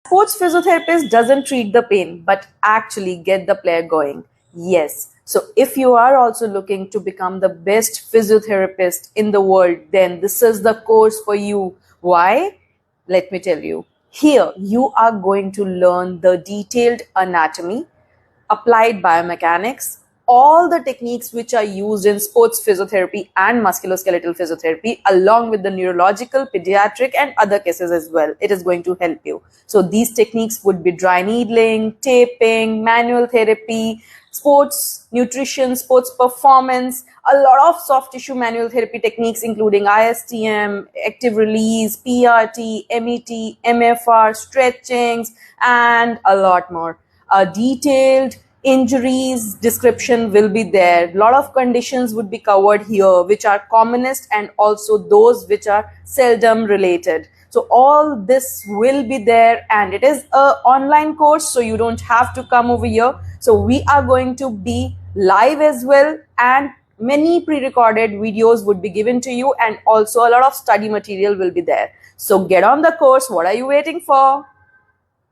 Sports physiotherapist doesn't treat the pain, but actually get the player going. Yes. So if you are also looking to become the best physiotherapist in the world, then this is the course for you. Why? Let me tell you. Here, you are going to learn the detailed anatomy, applied biomechanics, all the techniques which are used in sports physiotherapy and musculoskeletal physiotherapy, along with the neurological, pediatric, and other cases as well. It is going to help you. So these techniques would be dry needling, taping, manual therapy, sports nutrition, sports performance, a lot of soft tissue manual therapy techniques, including ISTM, active release, PRT, MET, MFR, stretchings, and a lot more. A detailed injuries description will be there. A lot of conditions would be covered here, which are commonest and also those which are seldom related. So all this will be there, and it is an online course, so you don't have to come over here. So we are going to be live as well, and many pre-recorded videos would be given to you, and also a lot of study material will be there. So get on the course. What are you waiting for?